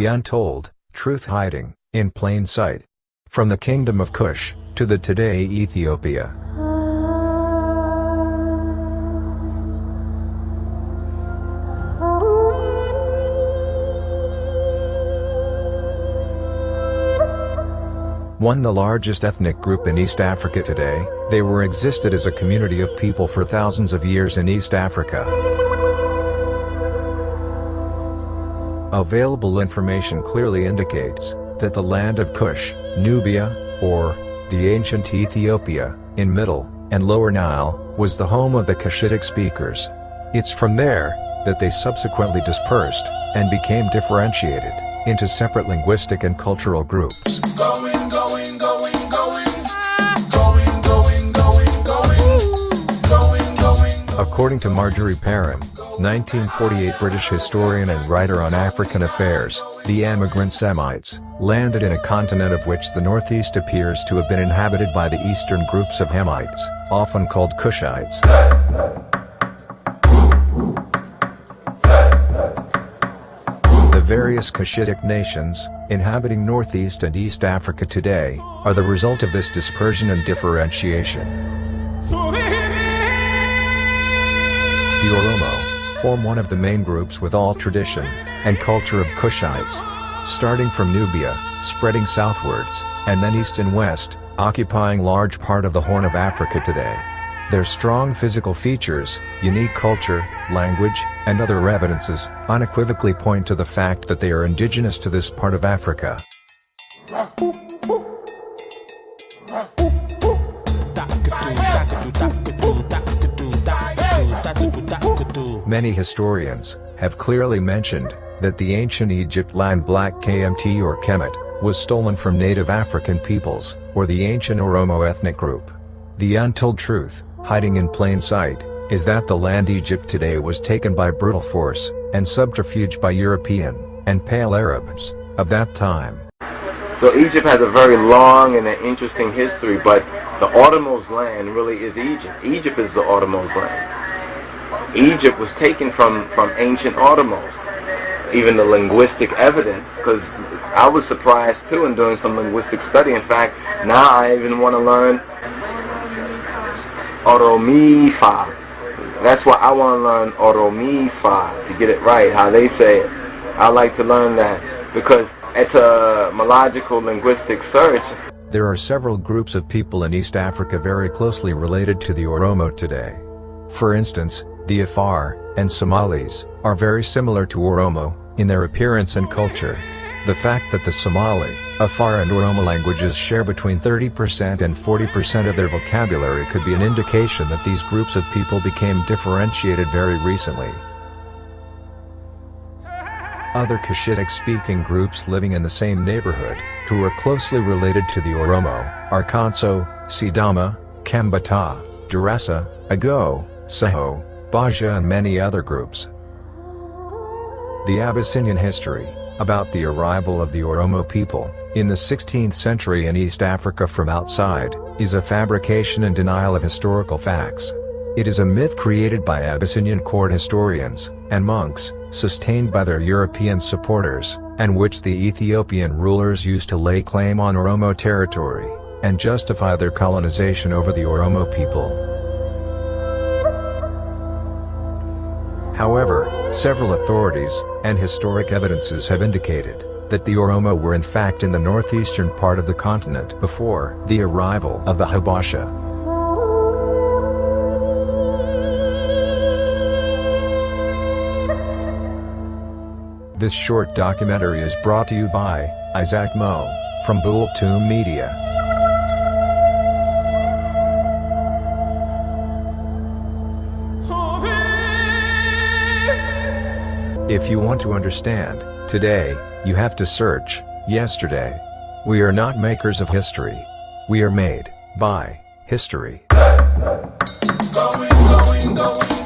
The Untold, Truth Hiding, in Plain Sight. From the Kingdom of Kush, to the today Ethiopia. One the largest ethnic group in East Africa today, they existed as a community of people for thousands of years in East Africa. Available information clearly indicates that the land of Kush, Nubia, or the ancient Ethiopia, in Middle and Lower Nile, was the home of the Cushitic speakers. It's from there that they subsequently dispersed and became differentiated into separate linguistic and cultural groups. According to Marjorie Perrin, 1948 British historian and writer on African affairs, the emigrant Semites landed in a continent of which the northeast appears to have been inhabited by the eastern groups of Hamites, often called Kushites. The various Cushitic nations, inhabiting Northeast and East Africa today, are the result of this dispersion and differentiation. The Oromo form one of the main groups with all tradition and culture of Kushites, starting from Nubia, spreading southwards, and then east and west, occupying large part of the Horn of Africa today. Their strong physical features, unique culture, language, and other evidences unequivocally point to the fact that they are indigenous to this part of Africa. Many historians have clearly mentioned that the ancient Egypt land Black Kmt or Kemet was stolen from native African peoples, or the ancient Oromo ethnic group. The untold truth, hiding in plain sight, is that the land Egypt today was taken by brutal force and subterfuge by European and Pale Arabs of that time. So Egypt has a very long and an interesting history, but the Oromo's land really is Egypt. Egypt is the Oromo's land. Egypt was taken from ancient Oromos. Even the linguistic evidence, because I was surprised too in doing some linguistic study. In fact, now I even want to learn Oromifa. That's why I want to learn Oromifa, to get it right, how they say it. I like to learn that, because it's a etymological linguistic search. There are several groups of people in East Africa very closely related to the Oromo today. For instance, the Afar and Somalis are very similar to Oromo in their appearance and culture. The fact that the Somali, Afar and Oromo languages share between 30% and 40% of their vocabulary could be an indication that these groups of people became differentiated very recently. Other Cushitic-speaking groups living in the same neighborhood, who are closely related to the Oromo, are Kanso, Sidama, Kambata, Daressa, Ago, Saho, Baja and many other groups. The Abyssinian history, about the arrival of the Oromo people, in the 16th century in East Africa from outside, is a fabrication and denial of historical facts. It is a myth created by Abyssinian court historians and monks, sustained by their European supporters, and which the Ethiopian rulers used to lay claim on Oromo territory, and justify their colonization over the Oromo people. However, several authorities and historic evidences have indicated that the Oromo were in fact in the northeastern part of the continent before the arrival of the Habasha. This short documentary is brought to you by Isaac Mo, from Bultoon Media. If you want to understand today, you have to search yesterday. We are not makers of history. We are made by history. Going.